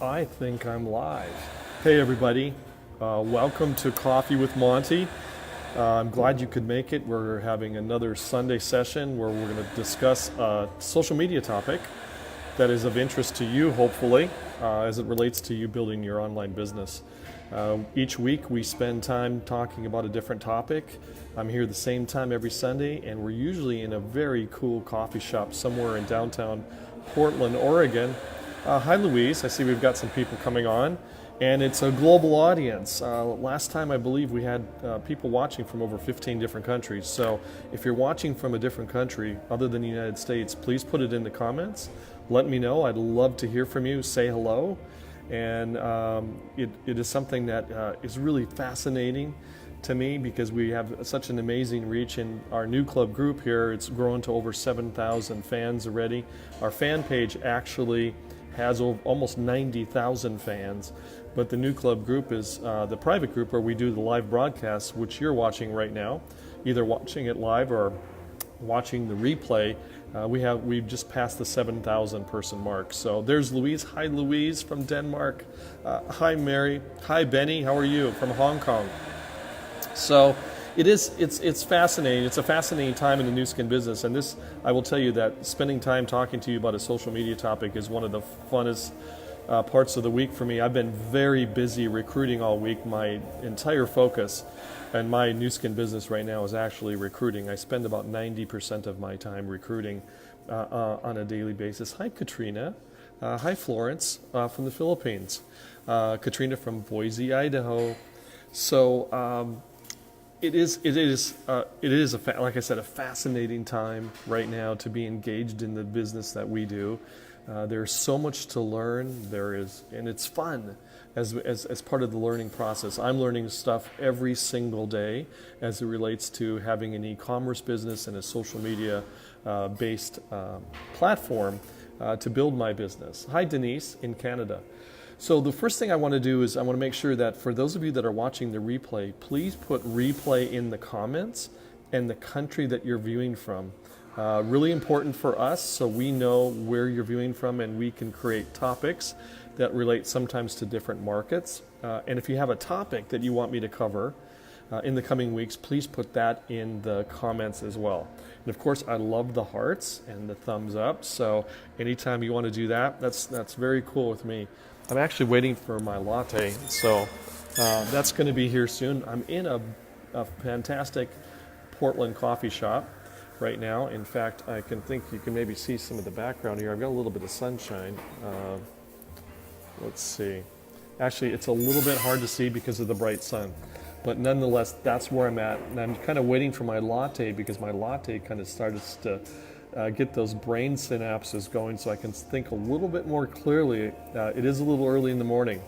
I think I'm live. Hey, everybody. Welcome to Coffee with Monty. I'm glad you could make it. We're having another Sunday session where we're going to discuss a social media topic that is of interest to you, hopefully, as it relates to you building your online business. Each week we spend time talking about a different topic. I'm here the same time every Sunday, and we're usually in a very cool coffee shop somewhere in downtown Portland, Oregon. Hi, Louise. I see we've got some people coming on, and it's a global audience. Last time I believe we had people watching from over 15 different countries. So if you're watching from a different country other than the United States, please put it in the comments. Let me know. I'd love to hear from you. Say hello. And it is something that is really fascinating to me because we have such an amazing reach in our new club group here. It's grown to over 7,000 fans already. Our fan page actually has almost 90,000 fans, but the new club group is the private group where we do the live broadcasts, which you're watching right now, either watching it live or watching the replay. We've just passed the 7,000 person mark. So there's Louise. Hi, Louise from Denmark. Hi, Mary. Hi, Benny. How are you from Hong Kong? So it's fascinating. It's a fascinating time in the Nu Skin business, and this, I will tell you that spending time talking to you about a social media topic is one of the funnest parts of the week for me. I've been very busy recruiting all week. My entire focus and my Nu Skin business right now is actually recruiting. I spend about 90% of my time recruiting on a daily basis. Hi, Katrina. Hi, Florence from the Philippines. Katrina from Boise, Idaho. So it is like I said, a fascinating time right now to be engaged in the business that we do. There's so much to learn. And it's fun as part of the learning process. I'm learning stuff every single day as it relates to having an e-commerce business and a social media based platform to build my business. Hi, Denise in Canada. So the first thing I want to do is I want to make sure that for those of you that are watching the replay, please put replay in the comments and the country that you're viewing from. Really important for us so we know where you're viewing from and we can create topics that relate sometimes to different markets. And if you have a topic that you want me to cover in the coming weeks, please put that in the comments as well. And of course, I love the hearts and the thumbs up. So anytime you want to do that, that's very cool with me. I'm actually waiting for my latte, so that's going to be here soon. I'm in a fantastic Portland coffee shop right now. In fact, I think you can maybe see some of the background here. I've got a little bit of sunshine. Let's see. Actually, it's a little bit hard to see because of the bright sun, but nonetheless, that's where I'm at. And I'm kind of waiting for my latte because my latte kind of starts to get those brain synapses going so I can think a little bit more clearly. It is a little early in the morning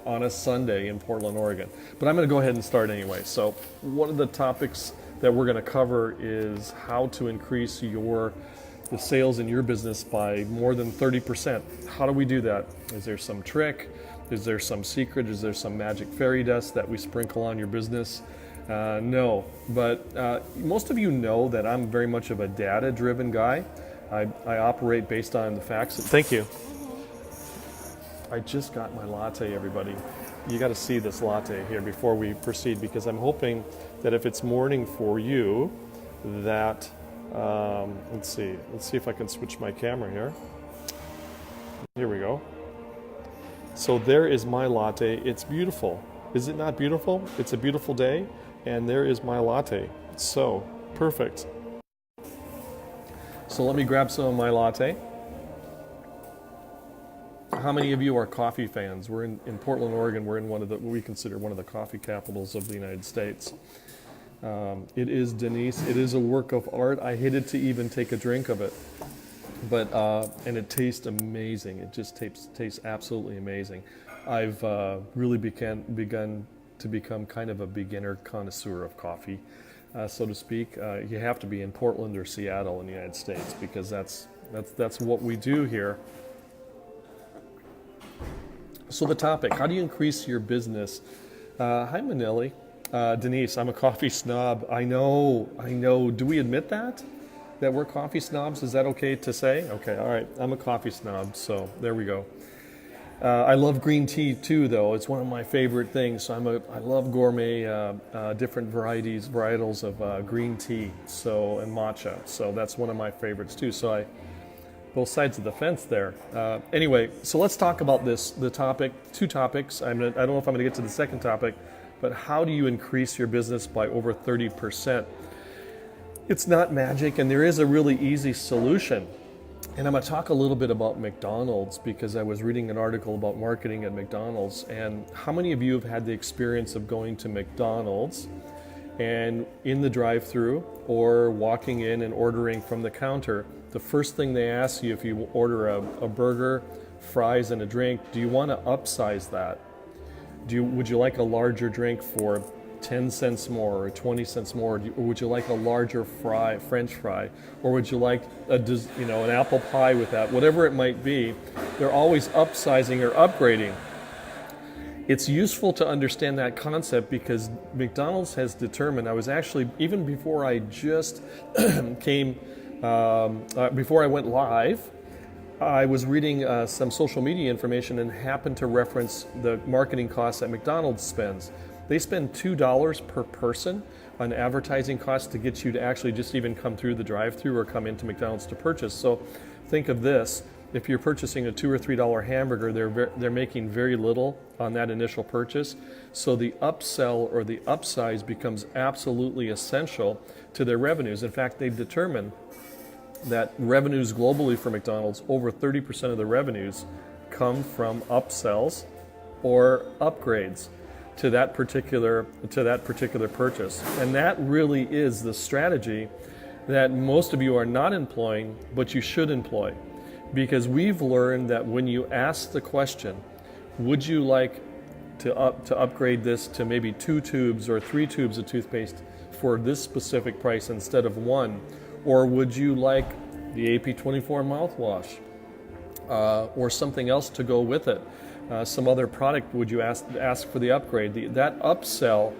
on a Sunday in Portland, Oregon. But I'm going to go ahead and start anyway. So one of the topics that we're going to cover is how to increase the sales in your business by more than 30%. How do we do that? Is there some trick? Is there some secret? Is there some magic fairy dust that we sprinkle on your business? No, but most of you know that I'm very much of a data-driven guy. I operate based on the facts. Thank you. I just got my latte, everybody. You got to see this latte here before we proceed because I'm hoping that if it's morning for you, that let's see if I can switch my camera here. Here we go. So there is my latte. It's beautiful. Is it not beautiful? It's a beautiful day. And there is my latte. So, perfect. So let me grab some of my latte. How many of you are coffee fans? We're in Portland, Oregon. We're in what we consider one of the coffee capitals of the United States. It is, Denise, it is a work of art. I hated to even take a drink of it. But and it tastes amazing. It just tastes absolutely amazing. I've really begun to become kind of a beginner connoisseur of coffee, so to speak. You have to be in Portland or Seattle in the United States because that's what we do here. So the topic: how do you increase your business? Hi, Manelli. Denise, I'm a coffee snob. I know. Do we admit that we're coffee snobs? Is that okay to say? Okay, all right. I'm a coffee snob, so there we go. I love green tea too, though. It's one of my favorite things. So I love gourmet, different varietals of green tea, and matcha. So that's one of my favorites too. Both sides of the fence there. Anyway, so let's talk about two topics. I don't know if I'm going to get to the second topic, but how do you increase your business by over 30%? It's not magic, and there is a really easy solution. And I'm going to talk a little bit about McDonald's because I was reading an article about marketing at McDonald's. And how many of you have had the experience of going to McDonald's and in the drive-thru or walking in and ordering from the counter, the first thing they ask you if you order a burger, fries, and a drink, do you want to upsize that? Would you like a larger drink for 10 cents more or 20 cents more, or would you like a larger French fry, or would you like an apple pie with that? Whatever it might be, they're always upsizing or upgrading. It's useful to understand that concept because McDonald's has determined, I was actually, even before I just before I went live, I was reading some social media information and happened to reference the marketing costs that McDonald's spends. They spend $2 per person on advertising costs to get you to actually just even come through the drive-thru or come into McDonald's to purchase. So think of this: if you're purchasing a $2 or $3 hamburger, they're making very little on that initial purchase. So the upsell or the upsize becomes absolutely essential to their revenues. In fact, they've determined that revenues globally for McDonald's, over 30% of the revenues come from upsells or upgrades to that particular purchase. And that really is the strategy that most of you are not employing, but you should employ. Because we've learned that when you ask the question, would you like to upgrade this to maybe 2 tubes or 3 tubes of toothpaste for this specific price instead of 1? Or would you like the AP24 mouthwash or something else to go with it? Some other product, would you ask for the upgrade? That upsell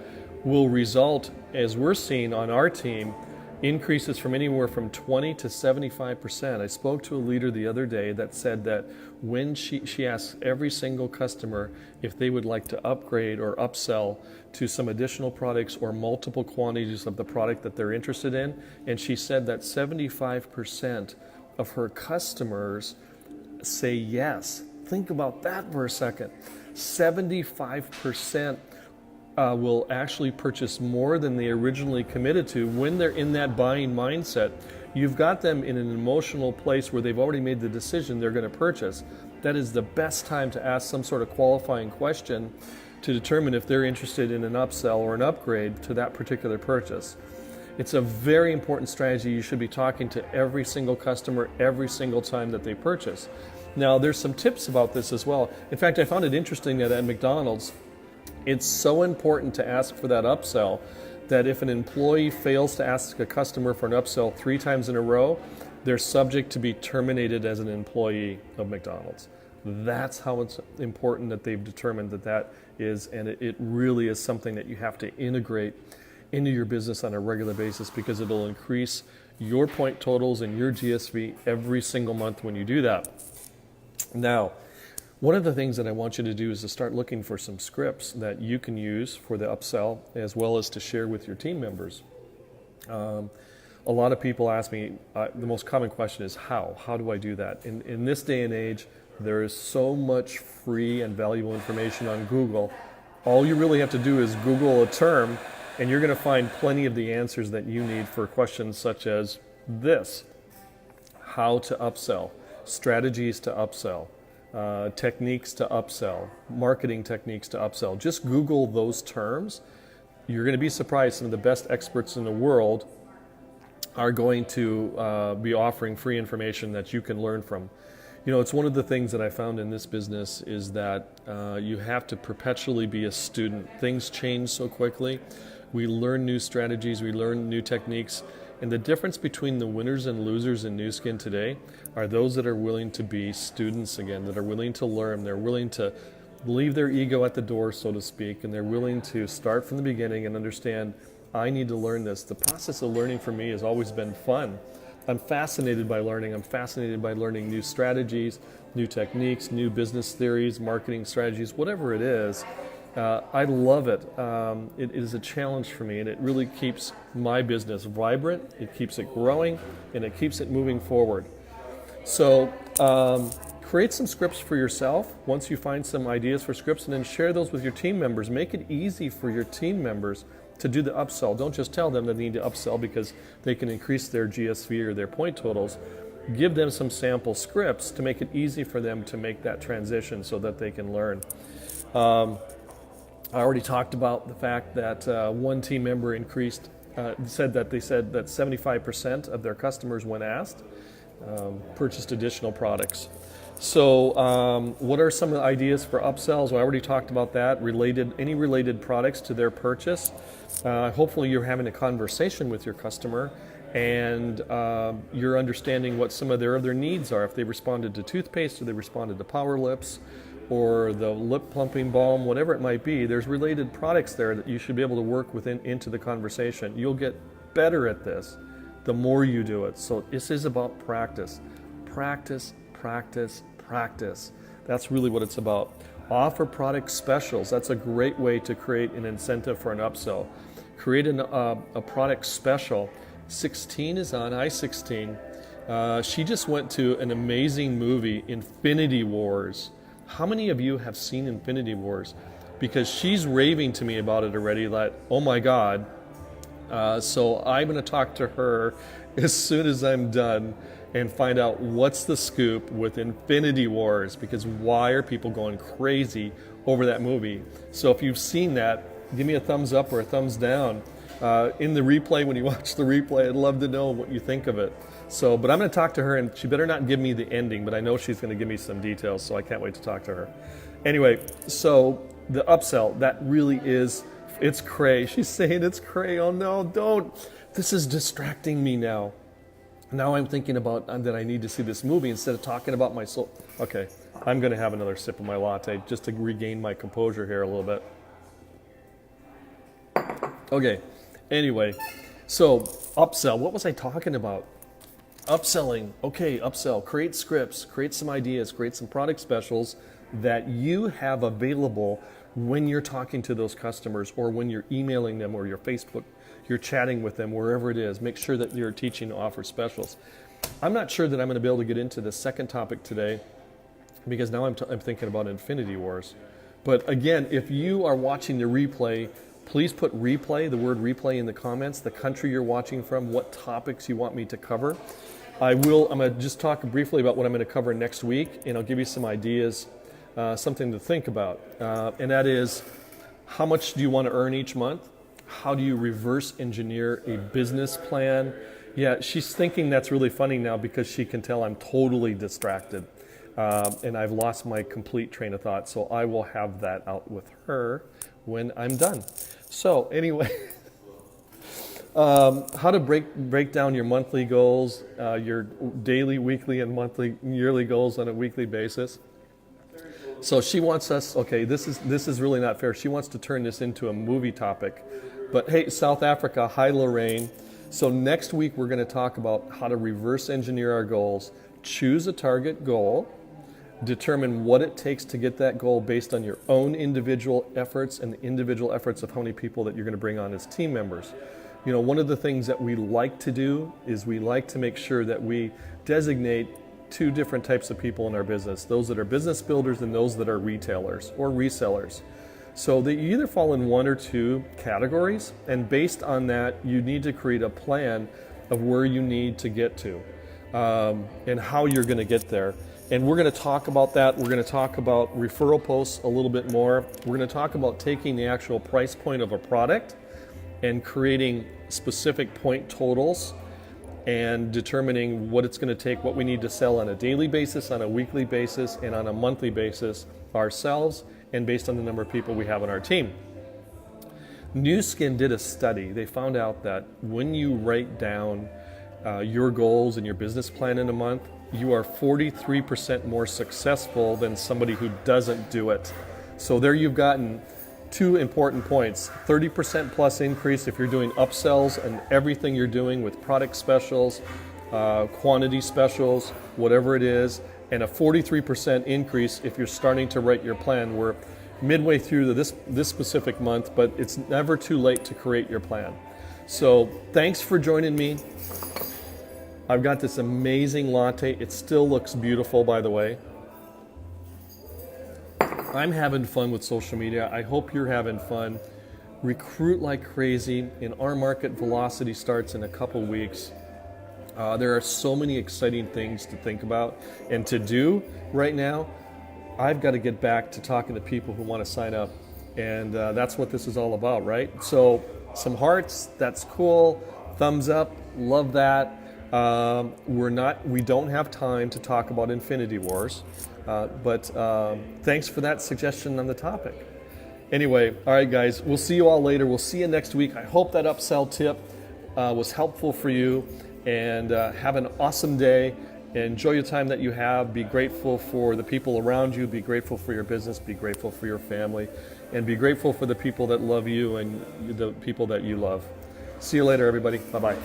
will result, as we're seeing on our team, increases from anywhere from 20 to 75%. I spoke to a leader the other day that said that when she asks every single customer if they would like to upgrade or upsell to some additional products or multiple quantities of the product that they're interested in, and she said that 75% of her customers say yes. Think about that for a second. 75% will actually purchase more than they originally committed to when they're in that buying mindset. You've got them in an emotional place where they've already made the decision they're going to purchase. That is the best time to ask some sort of qualifying question to determine if they're interested in an upsell or an upgrade to that particular purchase. It's a very important strategy. You should be talking to every single customer every single time that they purchase. Now, there's some tips about this as well. In fact, I found it interesting that at McDonald's, it's so important to ask for that upsell that if an employee fails to ask a customer for an upsell 3 times in a row, they're subject to be terminated as an employee of McDonald's. That's how it's important that they've determined that is, and it really is something that you have to integrate into your business on a regular basis because it'll increase your point totals and your GSV every single month when you do that. Now, one of the things that I want you to do is to start looking for some scripts that you can use for the upsell as well as to share with your team members. A lot of people ask me, the most common question is how? How do I do that? In this day and age, there is so much free and valuable information on Google. All you really have to do is Google a term and you're going to find plenty of the answers that you need for questions such as this: how to upsell, strategies to upsell, techniques to upsell, marketing techniques to upsell. Just Google those terms. You're going to be surprised some of the best experts in the world are going to be offering free information that you can learn from. You know, it's one of the things that I found in this business is that you have to perpetually be a student. Things change so quickly. We learn new strategies, we learn new techniques, and the difference between the winners and losers in Nu Skin today are those that are willing to be students again, that are willing to learn, they're willing to leave their ego at the door, so to speak, and they're willing to start from the beginning and understand, I need to learn this. The process of learning for me has always been fun. I'm fascinated by learning. I'm fascinated by learning new strategies, new techniques, new business theories, marketing strategies, whatever it is. I love it. It is a challenge for me, and it really keeps my business vibrant, it keeps it growing, and it keeps it moving forward. So create some scripts for yourself once you find some ideas for scripts, and then share those with your team members. Make it easy for your team members to do the upsell. Don't just tell them that they need to upsell because they can increase their GSV or their point totals. Give them some sample scripts to make it easy for them to make that transition so that they can learn. I already talked about the fact that one team member said that 75% of their customers, when asked, purchased additional products. So what are some of the ideas for upsells? Well, I already talked about that. Any related products to their purchase. Hopefully you're having a conversation with your customer and you're understanding what some of their other needs are. If they responded to toothpaste or they responded to Power Lips or the lip plumping balm, whatever it might be, there's related products there that you should be able to work into the conversation. You'll get better at this the more you do it. So this is about practice. Practice, practice, practice. That's really what it's about. Offer product specials. That's a great way to create an incentive for an upsell. Create a product special. 16 is on. Hi, 16. She just went to an amazing movie, Infinity Wars. How many of you have seen Infinity Wars? Because she's raving to me about it already, like, oh my God. So I'm going to talk to her as soon as I'm done and find out what's the scoop with Infinity Wars, because why are people going crazy over that movie? So if you've seen that, give me a thumbs up or a thumbs down. In the replay, when you watch the replay, I'd love to know what you think of it. So, but I'm going to talk to her, and she better not give me the ending, but I know she's going to give me some details, so I can't wait to talk to her. Anyway, so the upsell, that really is, it's cray. She's saying it's cray. Oh no, don't. This is distracting me now. Now I'm thinking about that I need to see this movie instead of talking about my soul. Okay, I'm going to have another sip of my latte just to regain my composure here a little bit. Okay, anyway, so upsell. What was I talking about? Upselling. Okay, upsell. Create scripts, create some ideas, create some product specials that you have available when you're talking to those customers or when you're emailing them or your Facebook, you're chatting with them, wherever it is. Make sure that you're teaching to offer specials. I'm not sure that I'm going to be able to get into the second topic today because now I'm thinking about Infinity Wars. But again, if you are watching the replay, please put replay, the word replay, in the comments, the country you're watching from, what topics you want me to cover. I'm going to just talk briefly about what I'm going to cover next week, and I'll give you some ideas, something to think about. And that is, how much do you want to earn each month? How do you reverse engineer a business plan? Yeah, she's thinking that's really funny now because she can tell I'm totally distracted. And I've lost my complete train of thought, so I will have that out with her when I'm done. So anyway, how to break down your monthly goals, your daily, weekly, and monthly, yearly goals on a weekly basis. So she wants us, okay, this is really not fair. She wants to turn this into a movie topic. But hey, South Africa, hi Lorraine. So next week we're going to talk about how to reverse engineer our goals. Choose a target goal. Determine what it takes to get that goal based on your own individual efforts and the individual efforts of how many people that you're going to bring on as team members. You know, one of the things that we like to do is we like to make sure that we designate two different types of people in our business, those that are business builders and those that are retailers or resellers. So they either fall in one or two categories, and based on that, you need to create a plan of where you need to get to and how you're going to get there. And we're going to talk about that. We're going to talk about referral posts a little bit more. We're going to talk about taking the actual price point of a product and creating specific point totals and determining what it's going to take, what we need to sell on a daily basis, on a weekly basis, and on a monthly basis ourselves, and based on the number of people we have on our team. Nu Skin did a study. They found out that when you write down your goals and your business plan in a month, you are 43% more successful than somebody who doesn't do it. So there you've gotten two important points. 30% plus increase if you're doing upsells and everything you're doing with product specials quantity specials, whatever it is, and a 43% increase if you're starting to write your plan. We're midway through this specific month, but it's never too late to create your plan. So thanks for joining me. I've got this amazing latte. It still looks beautiful, by the way. I'm having fun with social media. I hope you're having fun. Recruit like crazy. In our market, velocity starts in a couple weeks. There are so many exciting things to think about and to do right now. I've got to get back to talking to people who want to sign up. And that's what this is all about, right? So some hearts, that's cool. Thumbs up, love that. We don't have time to talk about Infinity Wars, but thanks for that suggestion on the topic. Anyway, all right, guys, we'll see you all later. We'll see you next week. I hope that upsell tip was helpful for you, and have an awesome day. Enjoy your time that you have. Be grateful for the people around you. Be grateful for your business. Be grateful for your family, and be grateful for the people that love you and the people that you love. See you later, everybody. Bye-bye.